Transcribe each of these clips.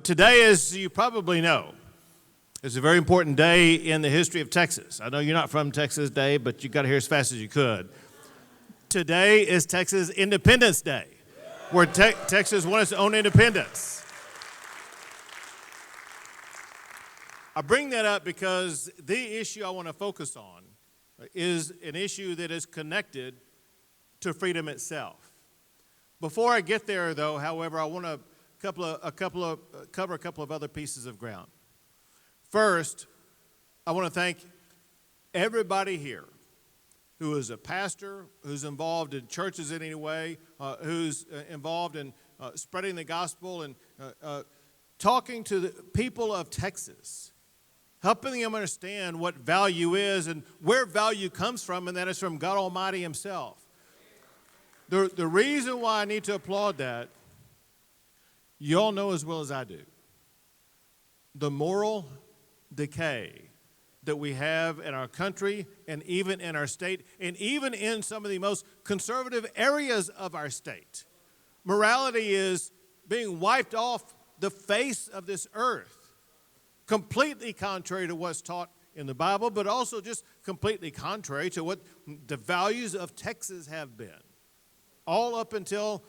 Today, as you probably know, is a very important day in the history of Texas. I know you're not from Texas, Dave, but you got to hear as fast as you could. Today is Texas Independence Day, where Texas won its own independence. I bring that up because the issue I want to focus on is an issue that is connected to freedom itself. Before I get there, though, however, I want to cover a couple of other pieces of ground. First, I want to thank everybody here who is a pastor, who's involved in churches in any way, who's involved in spreading the gospel and talking to the people of Texas, helping them understand what value is and where value comes from, and that is from God Almighty Himself. The reason why I need to applaud that, you all know as well as I do, the moral decay that we have in our country and even in our state and even in some of the most conservative areas of our state. Morality is being wiped off the face of this earth, completely contrary to what's taught in the Bible, but also just completely contrary to what the values of Texas have been, all up until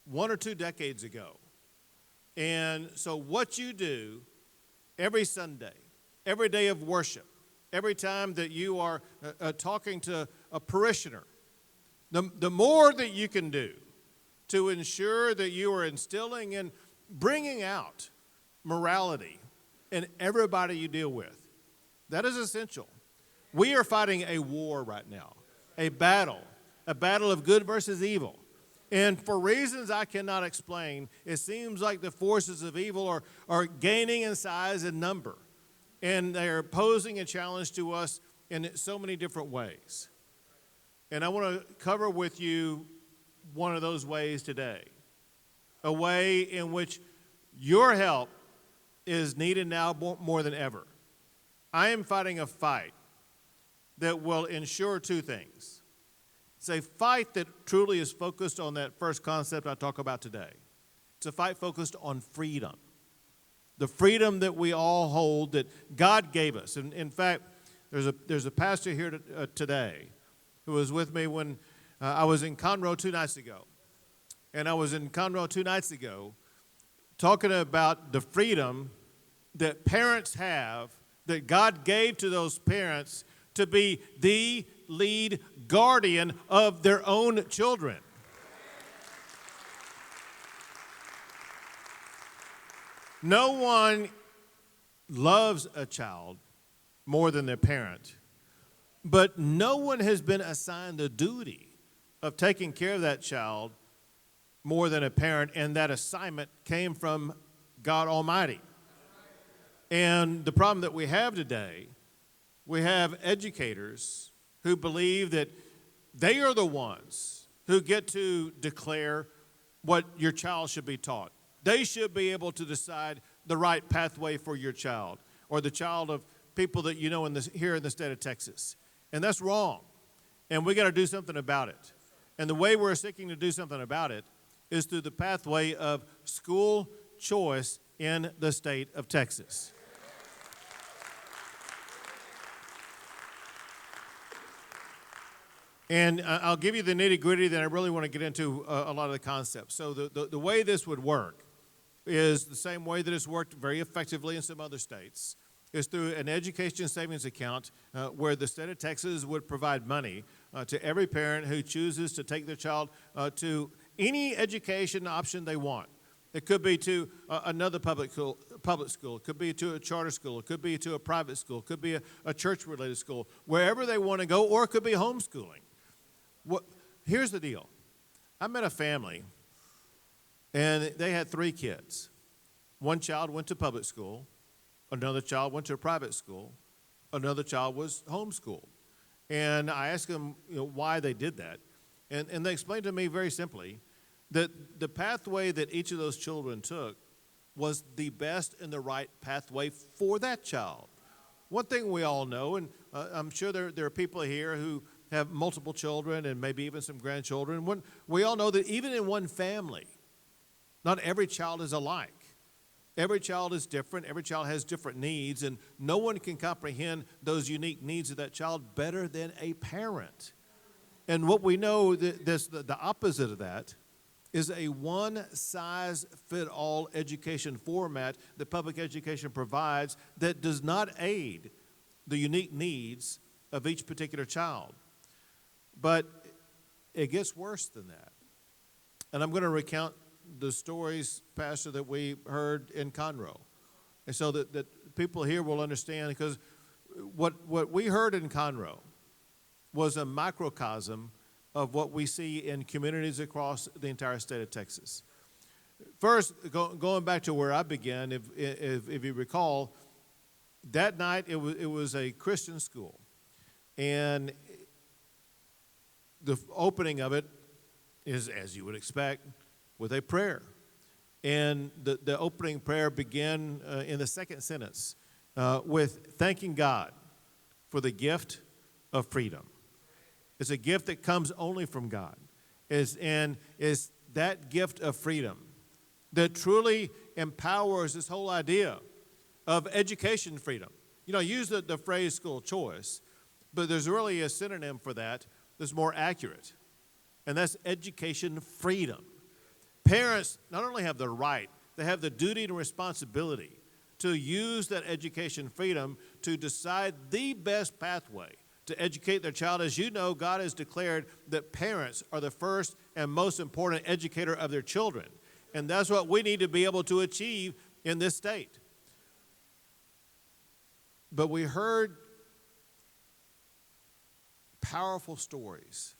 1 or 2 decades ago. And so what you do every Sunday, every day of worship, every time that you are talking to a parishioner, the more that you can do to ensure that you are instilling and bringing out morality in everybody you deal with, that is essential. We are fighting a war right now, a battle of good versus evil. And for reasons I cannot explain, it seems like the forces of evil are gaining in size and number. And they are posing a challenge to us in so many different ways. And I want to cover with you one of those ways today. A way in which your help is needed now more than ever. I am fighting a fight that will ensure 2 things. It's a fight that truly is focused on that first concept I talk about today. It's a fight focused on freedom. The freedom that we all hold that God gave us. And in fact, there's a pastor here today who was with me when I was in Conroe 2 nights ago. And I was in Conroe 2 nights ago talking about the freedom that parents have, that God gave to those parents to be the lead guardian of their own children. No one loves a child more than their parent, but no one has been assigned the duty of taking care of that child more than a parent, and that assignment came from God Almighty. And the problem that we have today, we have educators who believe that they are the ones who get to declare what your child should be taught. They should be able to decide the right pathway for your child or the child of people that you know here in the state of Texas. And that's wrong. And we got to do something about it. And the way we're seeking to do something about it is through the pathway of school choice in the state of Texas. And I'll give you the nitty-gritty, then I really want to get into a lot of the concepts. So the way this would work is the same way that it's worked very effectively in some other states, is through an education savings account where the state of Texas would provide money to every parent who chooses to take their child to any education option they want. It could be to another public school. It could be to a charter school. It could be to a private school. It could be a church-related school, wherever they want to go, or it could be homeschooling. Here's the deal. I met a family, and they had 3 kids. One child went to public school. Another child went to a private school. Another child was homeschooled. And I asked them why they did that. And they explained to me very simply that the pathway that each of those children took was the best and the right pathway for that child. One thing we all know, and I'm sure there are people here who have multiple children and maybe even some grandchildren. We all know that even in one family, not every child is alike. Every child is different. Every child has different needs, and no one can comprehend those unique needs of that child better than a parent. And what we know, the opposite of that, is a one-size-fit-all education format that public education provides that does not aid the unique needs of each particular child. But it gets worse than that. And I'm going to recount the stories, Pastor, that we heard in Conroe. And so that people here will understand, because what we heard in Conroe was a microcosm of what we see in communities across the entire state of Texas. First, going back to where I began, if you recall, that night it was a Christian school. And the opening of it is, as you would expect, with a prayer. And the opening prayer began in the second sentence with thanking God for the gift of freedom. It's a gift that comes only from God. Is that gift of freedom that truly empowers this whole idea of education freedom. You know, I use the phrase school choice, but there's really a synonym for that that's more accurate, and that's education freedom. Parents not only have the right, they have the duty and responsibility to use that education freedom to decide the best pathway to educate their child. As you know, God has declared that parents are the first and most important educator of their children. And that's what we need to be able to achieve in this state. But we heard powerful stories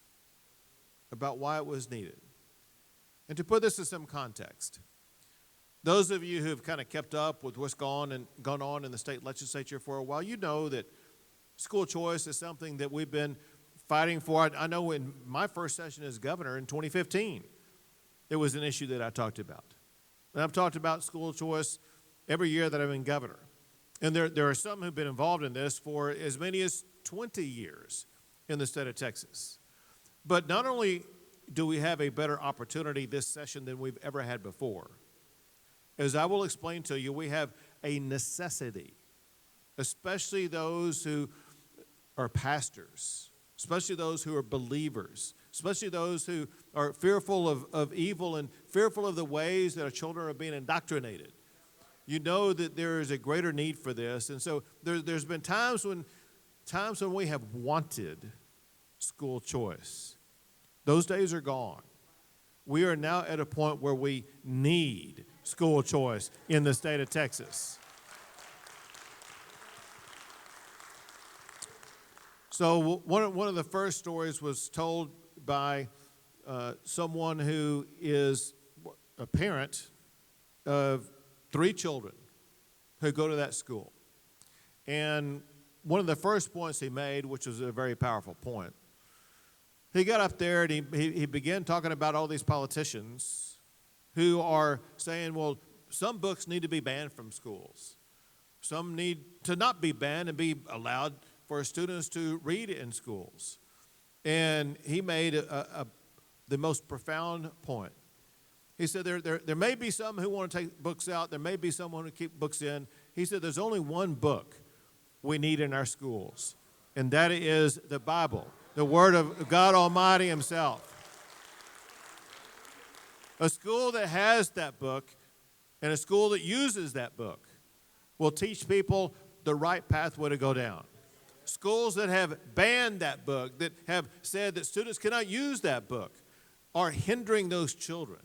about why it was needed. And to put this in some context, those of you who have kind of kept up with what's gone on in the state legislature for a while, you know that school choice is something that we've been fighting for. I know in my first session as governor in 2015, it was an issue that I talked about. And I've talked about school choice every year that I've been governor. And there are some who've been involved in this for as many as 20 years in the state of Texas. But not only do we have a better opportunity this session than we've ever had before, as I will explain to you, we have a necessity, especially those who are pastors, especially those who are believers, especially those who are fearful of evil and fearful of the ways that our children are being indoctrinated. You know that there is a greater need for this. And so there's been times when we have wanted school choice. Those days are gone. We are now at a point where we need school choice in the state of Texas. So one of the first stories was told by someone who is a parent of 3 children who go to that school. And one of the first points he made, which was a very powerful point, he got up there and he began talking about all these politicians who are saying, well, some books need to be banned from schools. Some need to not be banned and be allowed for students to read in schools. And he made the most profound point. He said there may be some who want to take books out. There may be some who want to keep books in. He said there's only one book we need in our schools, and that is the Bible, the Word of God Almighty Himself. A school that has that book and a school that uses that book will teach people the right pathway to go down. Schools that have banned that book, that have said that students cannot use that book, are hindering those children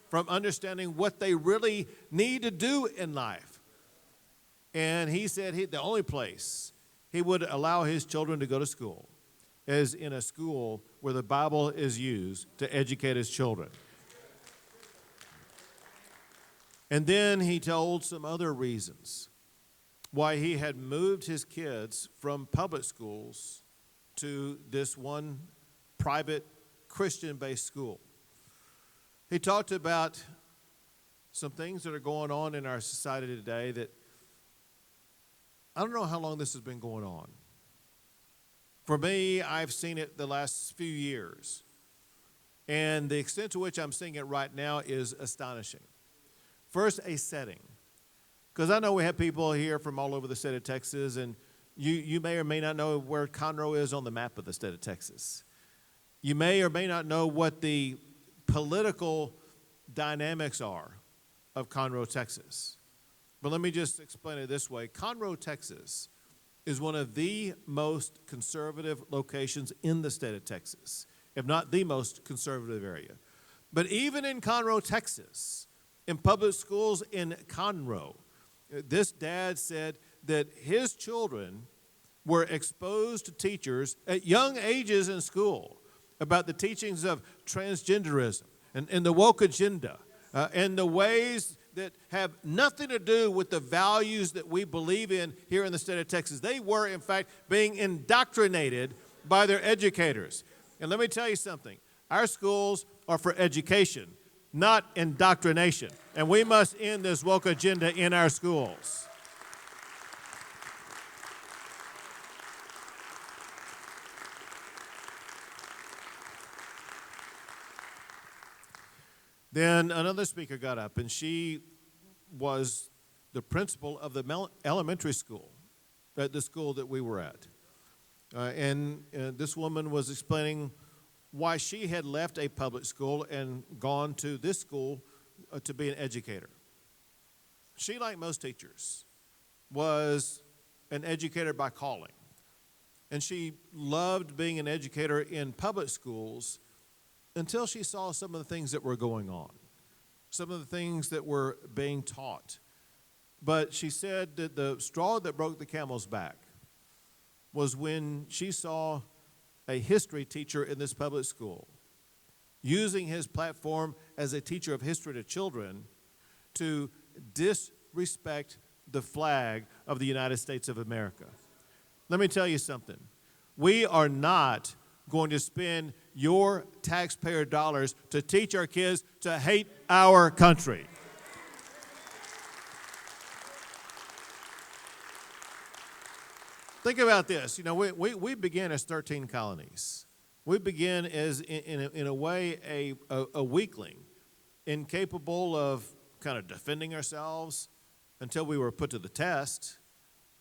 from understanding what they really need to do in life. And he said the only place he would allow his children to go to school is in a school where the Bible is used to educate his children. And then he told some other reasons why he had moved his kids from public schools to this one private Christian-based school. He talked about some things that are going on in our society today that I don't know how long this has been going on. For me, I've seen it the last few years. And the extent to which I'm seeing it right now is astonishing. First, a setting. Because I know we have people here from all over the state of Texas, and you may or may not know where Conroe is on the map of the state of Texas. You may or may not know what the political dynamics are of Conroe, Texas. But let me just explain it this way. Conroe, Texas is one of the most conservative locations in the state of Texas, if not the most conservative area. But even in Conroe, Texas, in public schools in Conroe, this dad said that his children were exposed to teachers at young ages in school about the teachings of transgenderism and the woke agenda and the ways that have nothing to do with the values that we believe in here in the state of Texas. They were, in fact, being indoctrinated by their educators. And let me tell you something. Our schools are for education, not indoctrination. And we must end this woke agenda in our schools. Then another speaker got up, and she was the principal of the elementary school, at the school that we were at. This woman was explaining why she had left a public school and gone to this school to be an educator. She, like most teachers, was an educator by calling. And she loved being an educator in public schools until she saw some of the things that were going on, some of the things that were being taught. But she said that the straw that broke the camel's back was when she saw a history teacher in this public school using his platform as a teacher of history to children to disrespect the flag of the United States of America. Let me tell you something. We are not going to spend your taxpayer dollars to teach our kids to hate our country. Think about this. You know, we began as 13 colonies. We began as, in a way, a weakling, incapable of kind of defending ourselves until we were put to the test,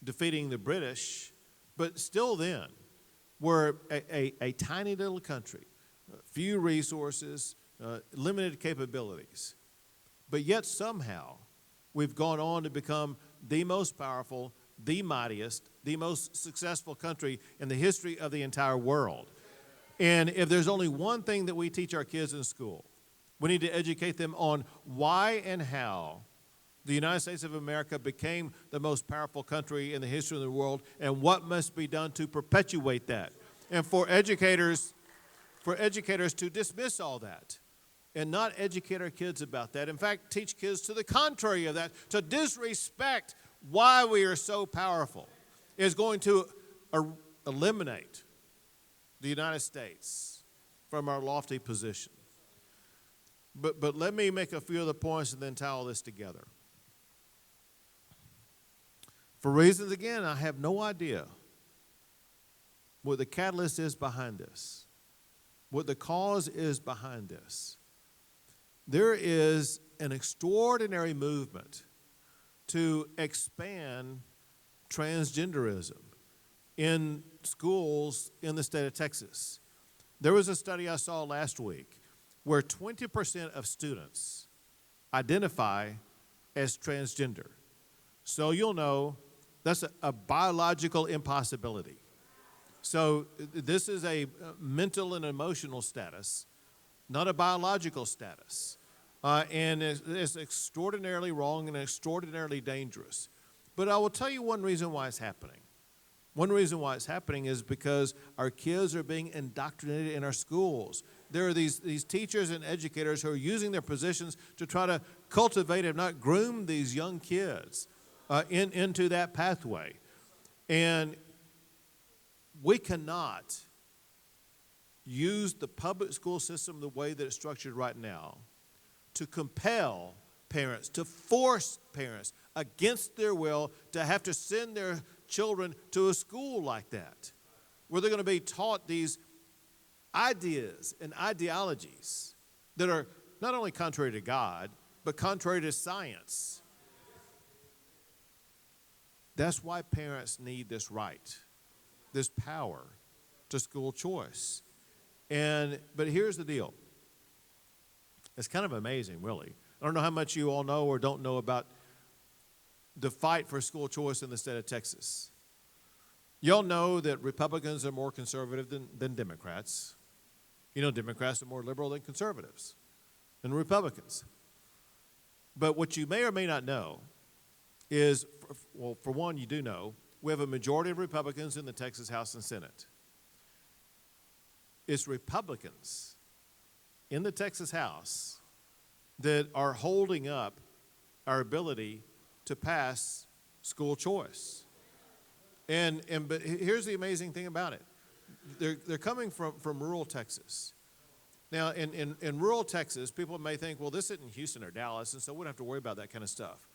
defeating the British. But still then, we're a tiny little country, few resources, limited capabilities. But yet somehow, we've gone on to become the most powerful, the mightiest, the most successful country in the history of the entire world. And if there's only one thing that we teach our kids in school, we need to educate them on why and how the United States of America became the most powerful country in the history of the world and what must be done to perpetuate that. And for educators to dismiss all that and not educate our kids about that. In fact, teach kids to the contrary of that, to disrespect why we are so powerful, is going to eliminate the United States from our lofty position. But let me make a few other points and then tie all this together. For reasons, again, I have no idea what the catalyst is behind this, what the cause is behind this. There is an extraordinary movement to expand transgenderism in schools in the state of Texas. There was a study I saw last week where 20% of students identify as transgender. So you'll know that's a biological impossibility. So this is a mental and emotional status, not a biological status. And it's extraordinarily wrong and extraordinarily dangerous. But I will tell you one reason why it's happening. One reason why it's happening is because our kids are being indoctrinated in our schools. There are these teachers and educators who are using their positions to try to cultivate, if not groom, these young kids into that pathway. And we cannot use the public school system the way that it's structured right now to compel parents, to force parents against their will to have to send their children to a school like that, where they're going to be taught these ideas and ideologies that are not only contrary to God, but contrary to science. That's why parents need this right, this power to school choice. But here's the deal. It's kind of amazing, really. I don't know how much you all know or don't know about the fight for school choice in the state of Texas. Y'all know that Republicans are more conservative than Democrats. You know, Democrats are more liberal than conservatives and Republicans. But what you may or may not know is, well, for one, you do know, we have a majority of Republicans in the Texas House and Senate. It's Republicans in the Texas House that are holding up our ability to pass school choice. But here's the amazing thing about it. They're coming from rural Texas. Now, in rural Texas, people may think, well, this isn't Houston or Dallas, and so we don't have to worry about that kind of stuff.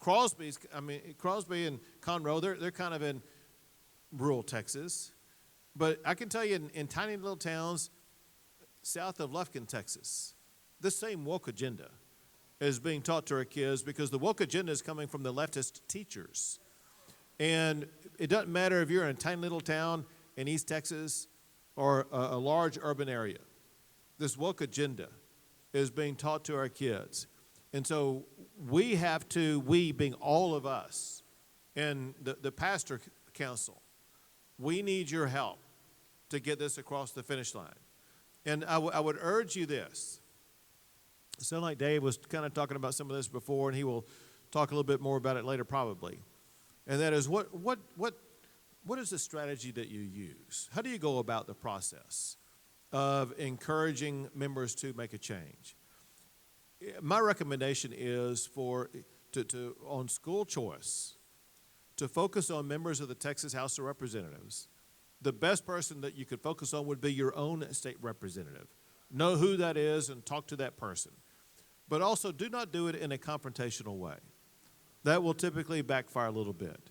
Crosby and Conroe, they're kind of in rural Texas. But I can tell you in tiny little towns south of Lufkin, Texas, this same woke agenda is being taught to our kids because the woke agenda is coming from the leftist teachers. And it doesn't matter if you're in a tiny little town in East Texas or a large urban area. This woke agenda is being taught to our kids. And so we being all of us, and the pastor council, we need your help to get this across the finish line. And I would urge you this. It sounded like Dave was kind of talking about some of this before, and he will talk a little bit more about it later probably. And that is, what is the strategy that you use? How do you go about the process of encouraging members to make a change? My recommendation is on school choice, to focus on members of the Texas House of Representatives. The best person that you could focus on would be your own state representative. Know who that is and talk to that person. But also, do not do it in a confrontational way. That will typically backfire a little bit.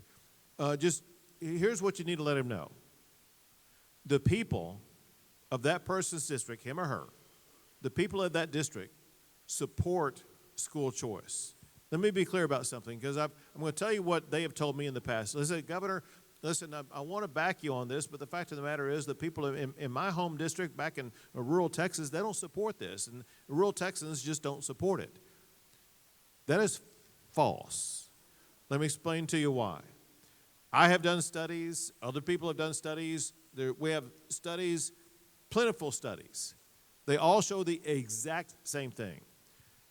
Here's what you need to let him know. The people of that person's district, him or her, the people of that district support school choice. Let me be clear about something, because I'm going to tell you what they have told me in the past. They said, Governor, listen, I want to back you on this, but the fact of the matter is the people in my home district back in rural Texas, they don't support this, and rural Texans just don't support it. That is false. Let me explain to you why. I have done studies. Other people have done studies. We have studies, plentiful studies. They all show the exact same thing.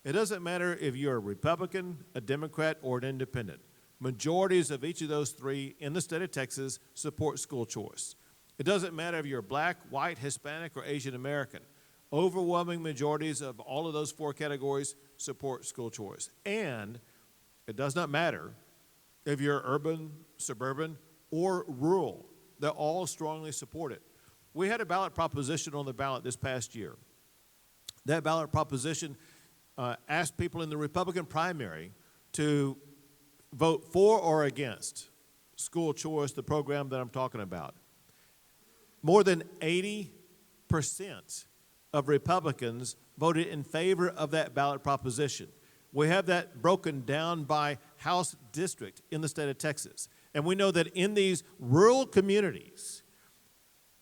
It doesn't matter if you're a Republican, a Democrat, or an independent. Majorities of each of those three in the state of Texas support school choice. It doesn't matter if you're black, white, Hispanic, or Asian American. Overwhelming majorities of all of those four categories support school choice. And it does not matter if you're urban, suburban, or rural. They all strongly support it. We had a ballot proposition on the ballot this past year. That ballot proposition asked people in the Republican primary to vote for or against school choice, the program that I'm talking about. More than 80% of Republicans voted in favor of that ballot proposition. We have that broken down by House district in the state of Texas. And we know that in these rural communities,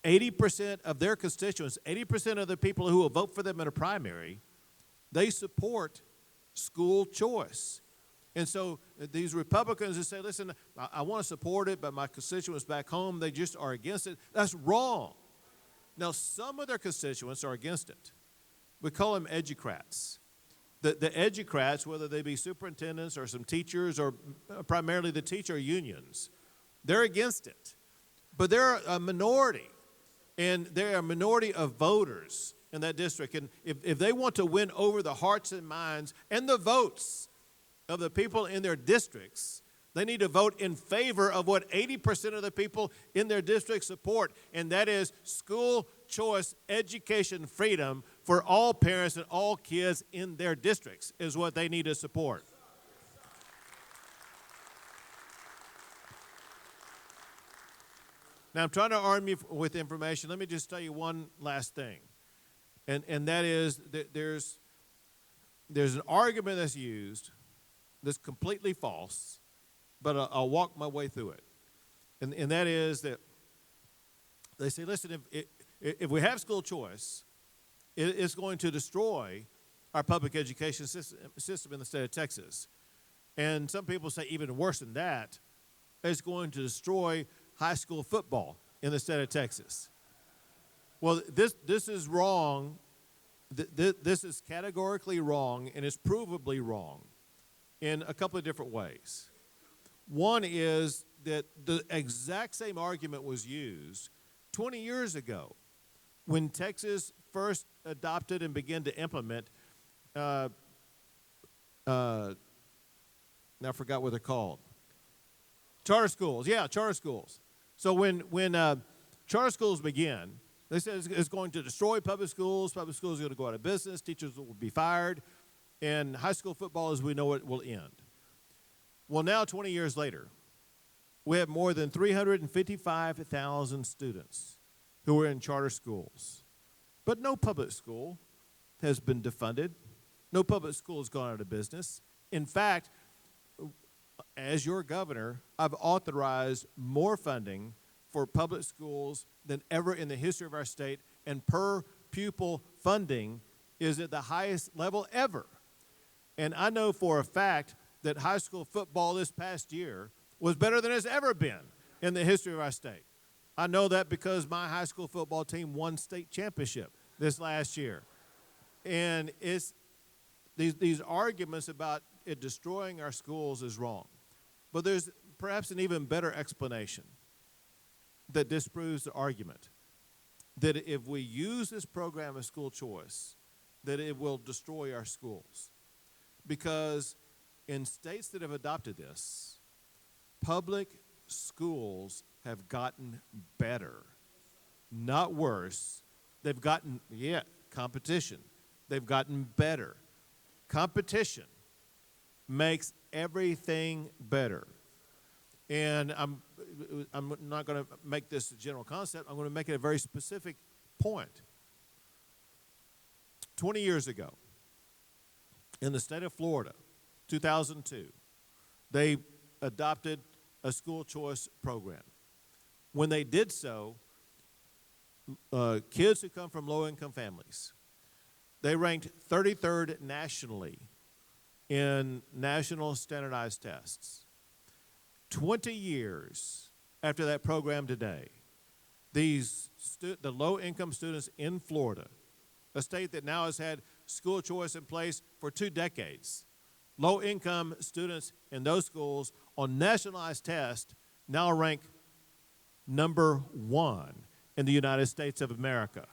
80% of their constituents, 80% of the people who will vote for them in a primary, they support school choice. And so these Republicans who say, listen, I want to support it, but my constituents back home, they just are against it. That's wrong. Now, some of their constituents are against it. We call them educrats. The educrats, whether they be superintendents or some teachers or primarily the teacher unions, they're against it. But they're a minority, and they're a minority of voters in that district. And if they want to win over the hearts and minds and the votes of the people in their districts, they need to vote in favor of what 80% of the people in their district support, and that is school choice education freedom for all parents and all kids in their districts is what they need to support. Now, I'm trying to arm you with information. Let me just tell you one last thing, and that is that there's an argument that's used that's completely false but I'll walk my way through it. And that is that they say, listen, if we have school choice, it's going to destroy our public education system in the state of Texas. And some people say even worse than that, it's going to destroy high school football in the state of Texas. Well, this is wrong. This is categorically wrong, and it's provably wrong in a couple of different ways. One is that the exact same argument was used 20 years ago when Texas first adopted and began to implement, now I forgot what they're called. Charter schools, charter schools. So when charter schools began, they said it's going to destroy public schools. Public schools are going to go out of business. Teachers will be fired. And high school football, as we know it, will end. Well, now, 20 years later, we have more than 355,000 students who are in charter schools. But no public school has been defunded. No public school has gone out of business. In fact, as your governor, I've authorized more funding for public schools than ever in the history of our state, and per pupil funding is at the highest level ever. And I know for a fact that high school football this past year was better than it's ever been in the history of our state. I know that because my high school football team won state championship this last year. And it's these arguments about it destroying our schools is wrong. But there's perhaps an even better explanation that disproves the argument, that if we use this program of school choice, that it will destroy our schools. Because in states that have adopted this, public schools have gotten better, not worse. They've gotten, competition. They've gotten better. Competition makes everything better. And I'm not going to make this a general concept. I'm going to make it a very specific point. 20 years ago, in the state of Florida, 2002, they adopted a school choice program. When they did so, kids who come from low-income families, they ranked 33rd nationally in national standardized tests. 20 years after that program today, the low-income students in Florida, a state that now has had school choice in place for 2 decades, low-income students in those schools on nationalized tests now rank number 1 in the United States of America.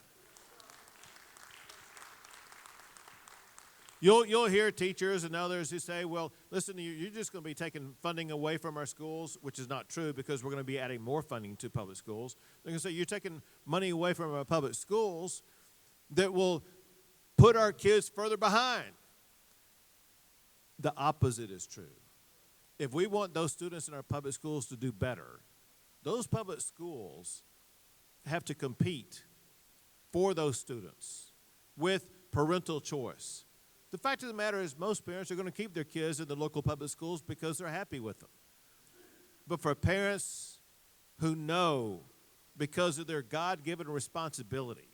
You'll hear teachers and others who say, well, listen, you're just going to be taking funding away from our schools, which is not true because we're going to be adding more funding to public schools. They're going to say you're taking money away from our public schools that will put our kids further behind. The opposite is true. If we want those students in our public schools to do better, those public schools have to compete for those students with parental choice. The fact of the matter is most parents are going to keep their kids in the local public schools because they're happy with them. But for parents who know, because of their God-given responsibility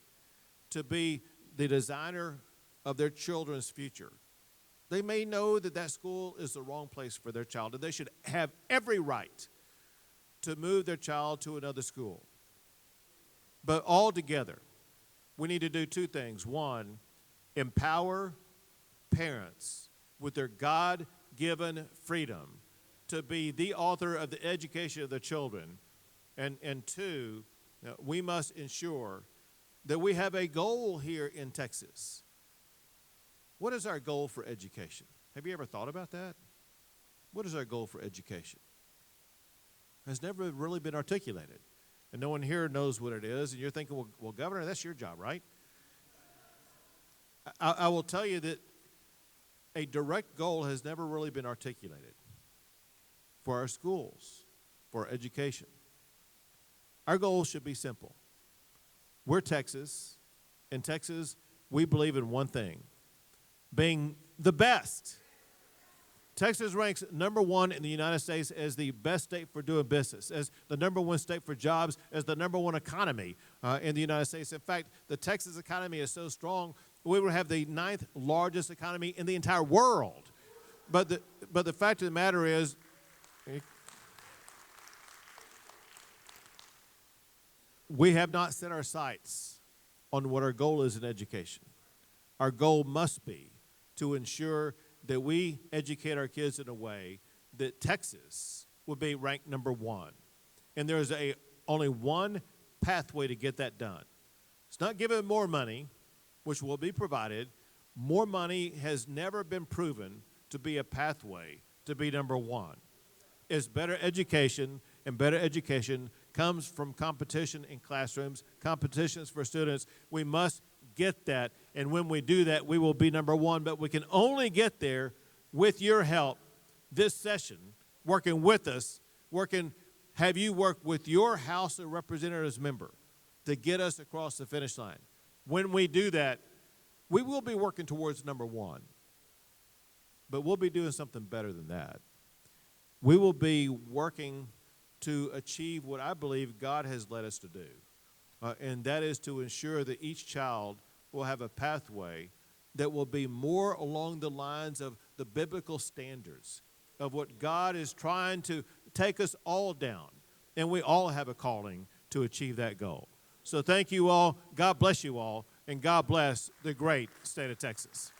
to be the designer of their children's future, they may know that that school is the wrong place for their child, and they should have every right to move their child to another school. But altogether, we need to do 2 things. 1, empower parents with their God-given freedom to be the author of the education of their children. And 2, we must ensure that we have a goal here in Texas. What is our goal for education? Have you ever thought about that? What is our goal for education? It has never really been articulated. And no one here knows what it is. And you're thinking, well, Governor, that's your job, right? I will tell you that a direct goal has never really been articulated for our schools, for our education. Our goal should be simple. We're Texas. In Texas, we believe in one thing: being the best Texas ranks number one in the United States as the best state for doing business, as the number one state for jobs, as the number one economy in the United States. In fact, the Texas economy is so strong, we would have the 9th largest economy in the entire world. But the fact of the matter is, we have not set our sights on what our goal is in education. Our goal must be to ensure that we educate our kids in a way that Texas will be ranked number one. And there's only one pathway to get that done. It's not giving more money, which will be provided. More money has never been proven to be a pathway to be number one. It's better education, and better education comes from competition in classrooms, competitions for students. We must get that, and when we do that, we will be number one. But we can only get there with your help this session, working with us, have you work with your House of Representatives member to get us across the finish line. When we do that, we will be working towards number one, but we'll be doing something better than that. We will be working to achieve what I believe God has led us to do. And that is to ensure that each child will have a pathway that will be more along the lines of the biblical standards of what God is trying to take us all down. And we all have a calling to achieve that goal. So thank you all. God bless you all. And God bless the great state of Texas.